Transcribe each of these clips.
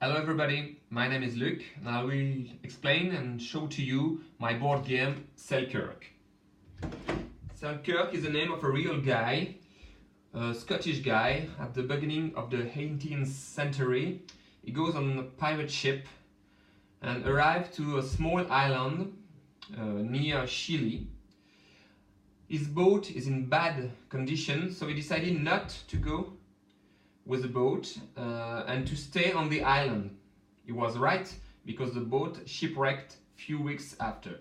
Hello everybody, my name is Luc and I will explain and show to you my board game SelkirK. SelkirK is the name of a real guy, a Scottish guy at the beginning of the 18th century. He goes on a pirate ship and arrives to a small island near Chile. His boat is in bad condition, so he decided not to go with the boat and to stay on the island. He was right, because the boat shipwrecked few weeks after.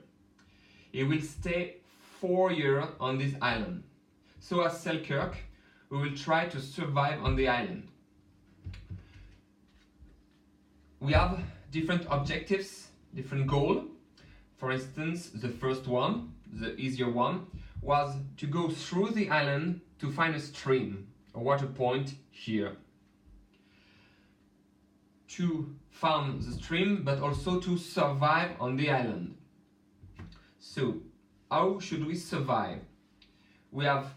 He will stay 4 years on this island. So as SelkirK, we will try to survive on the island. We have different objectives, different goals. For instance, the first one, the easier one, was to go through the island to find a stream, a water point here. To find the stream, but also to survive on the island. So, how should we survive? We have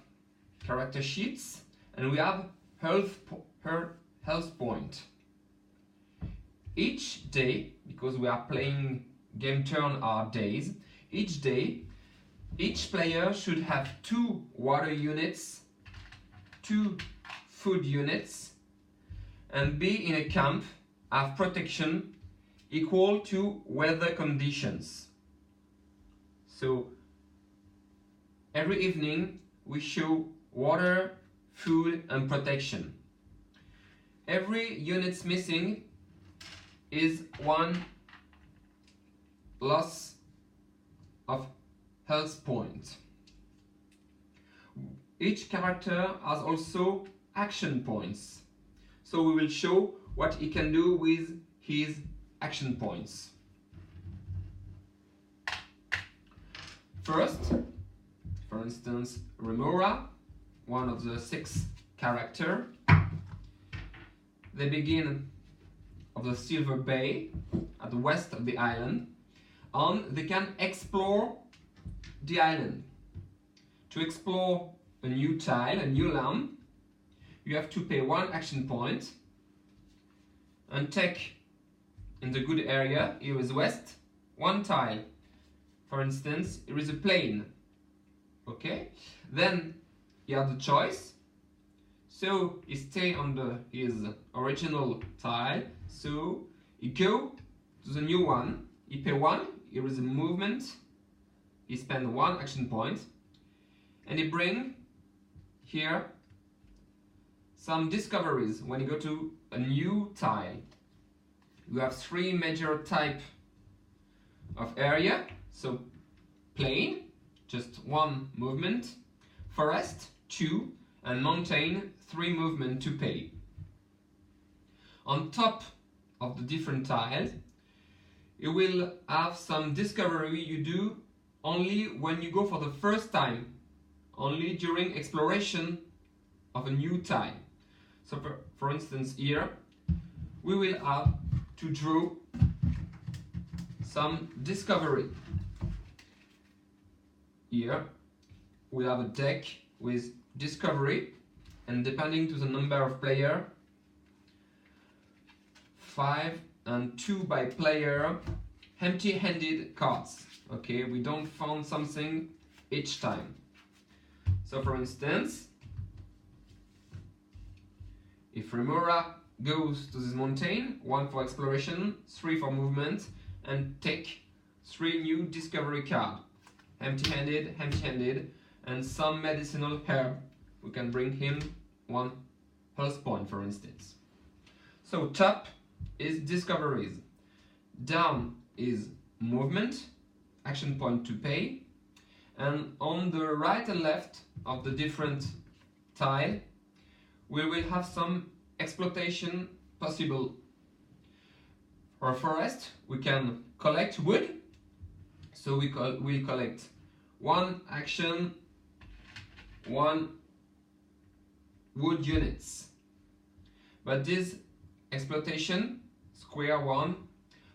character sheets and we have health point. Each day, because we are playing game turn are days, each day, each player should have 2 water units, 2 food units, and be in a camp, have protection equal to weather conditions. So every evening we show water, food and protection. Every unit missing is 1 loss of health point. Each character has also action points, so we will show what he can do with his action points. First, for instance, Remora, one of the 6 characters, they begin of the Silver Bay at the west of the island, and they can explore the island. To explore a new tile, a new land, you have to pay 1 action point and take in the good area, here is west, 1 tile. For instance, here is a plane. Okay? Then you have the choice. So he stay on his original tile. So he go to the new one. He pay 1. Here is a movement. He spend 1 action point. And he bring here some discoveries when you go to a new tile. You have 3 major type of area. So plain, just 1 movement, forest 2, and mountain 3 movement to pay. On top of the different tiles, you will have some discovery you do only when you go for the first time, only during exploration of a new tile. So for instance here, we will have to draw some discovery. Here we have a deck with discovery, and depending to the number of player, 5 and 2 by player, empty-handed cards. Okay, we don't find something each time. So for instance, if Remora goes to this mountain, 1 for exploration, 3 for movement, and take 3 new discovery cards. Empty-handed, and some medicinal herb. We can bring him 1 health point, for instance. So top is discoveries, down is movement, action point to pay, and on the right and left of the different tile, we will have some exploitation possible. For a forest, we can collect wood, so we collect 1 action, 1 wood units. But this exploitation, square 1,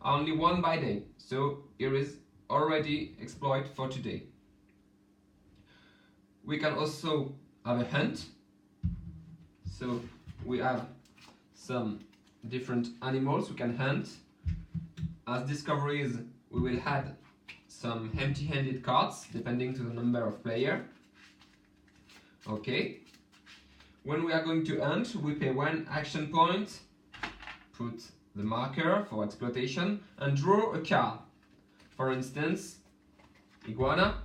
are only 1 by day, so here is already exploit for today. We can also have a hunt, so we have some different animals we can hunt. As discoveries, we will add some empty-handed cards depending to the number of players. Okay. When we are going to hunt, we pay 1 action point, put the marker for exploitation, and draw a card. For instance, iguana.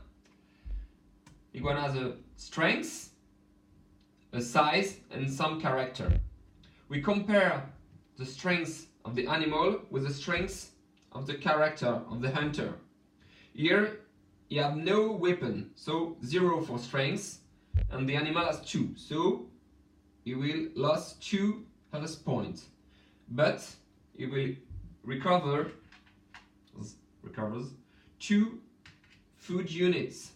Iguana has a strength, a size, and some character. We compare the strength of the animal with the strength of the character of the hunter. Here, you have no weapon, so 0 for strength, and the animal has 2, so you will lose 2 health points, but you will recovers 2 food units.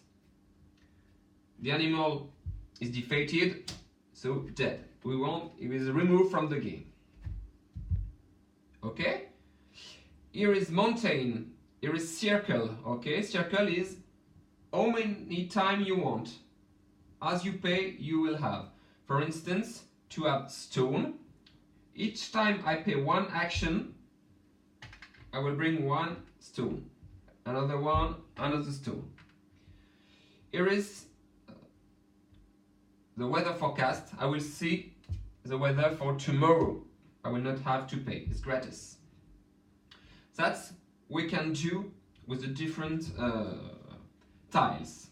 The animal is defeated, so dead. It is removed from the game. Okay? Here is mountain. Here is circle. Okay? Circle is how many time you want. As you pay, you will have. For instance, to have stone. Each time I pay 1 action, I will bring 1 stone. Another one, another stone. Here is the weather forecast. I will see the weather for tomorrow. I will not have to pay. It's gratis. That's we can do with the different tiles.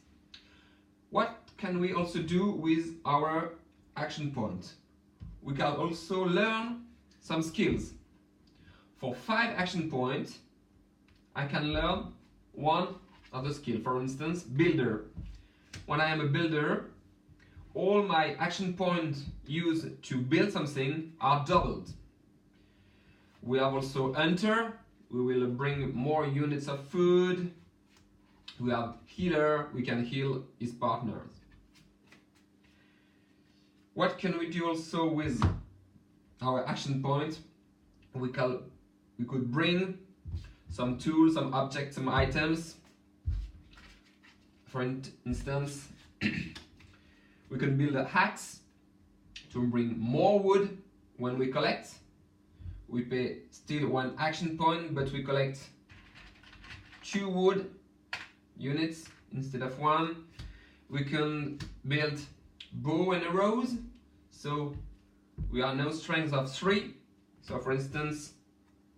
What can we also do with our action point? We can also learn some skills. For 5 action points, I can learn 1 other skill. For instance, builder. When I am a builder, all my action points used to build something are doubled. We have also hunter. We will bring more units of food. We have healer. We can heal his partners. What can we do also with our action point? We could bring some tools, some objects, some items. For instance, we can build a axe to bring more wood when we collect. We pay still 1 action point, but we collect 2 wood units instead of 1. We can build bow and arrows, so we are no strength of 3. So for instance,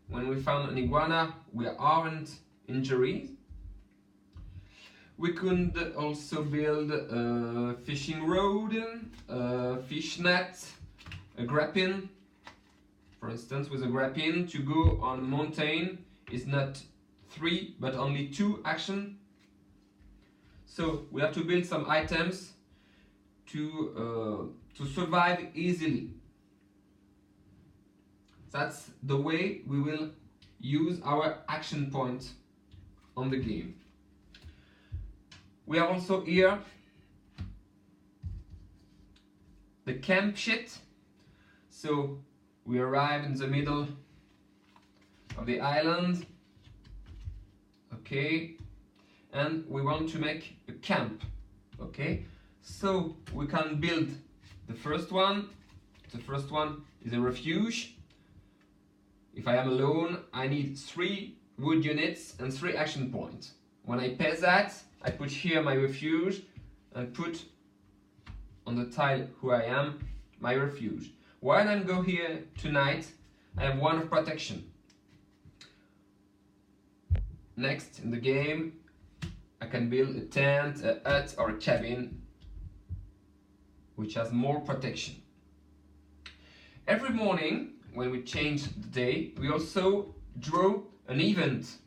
when we found an iguana, we aren't injured. We could also build a fishing rod, a fish net, a grappin. For instance, with a grappin, to go on a mountain is not 3 but only 2 action. So we have to build some items to survive easily. That's the way we will use our action point on the game. We have also here the camp sheet. So we arrive in the middle of the island. Okay, and we want to make a camp. Okay, so we can build the first one. The first one is a refuge. If I am alone, I need 3 wood units and 3 action points. When I pay that, I put here my refuge and put on the tile who I am, my refuge. When I go here tonight, I have 1 of protection. Next in the game, I can build a tent, a hut or a cabin which has more protection. Every morning when we change the day, we also draw an event.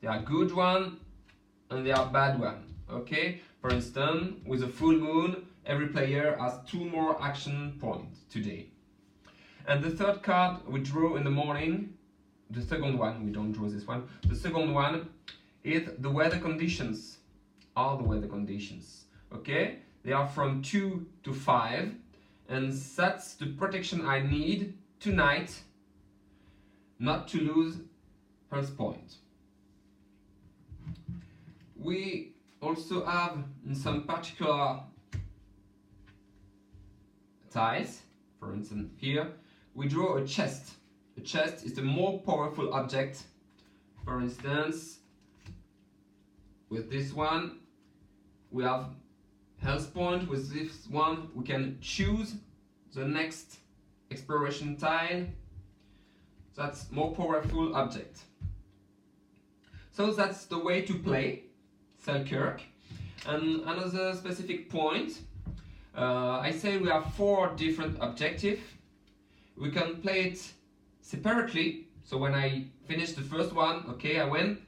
There are good one and there are bad one. Okay? For instance, with a full moon, every player has 2 more action points today. And the third card we draw in the morning, the second one, we don't draw this one, the second one is the weather conditions. Are the weather conditions. Okay? They are from 2 to 5, and that's the protection I need tonight not to lose health point. We also have in some particular tiles, for instance here, we draw a chest. a chest is the more powerful object. For instance, with this one, we have health point. With this one, we can choose the next exploration tile. That's more powerful object. So that's the way to play SelkirK. And another specific point, I say we have 4 different objectives. We can play it separately. So when I finish the first one, okay, I win.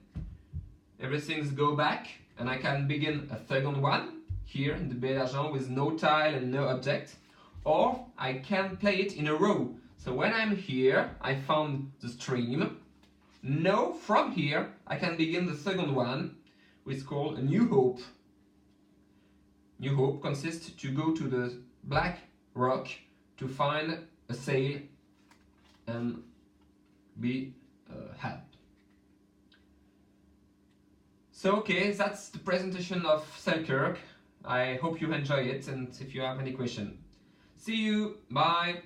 Everything's go back, and I can begin a second one here in the baie d'argent with no tile and no object. Or I can play it in a row. So when I'm here, I found the stream. Now from here, I can begin the second one, which is called a New Hope. New Hope consists to go to the black rock to find a sail and be helped. So okay, that's the presentation of SelkirK. I hope you enjoy it, and if you have any question, see you, bye!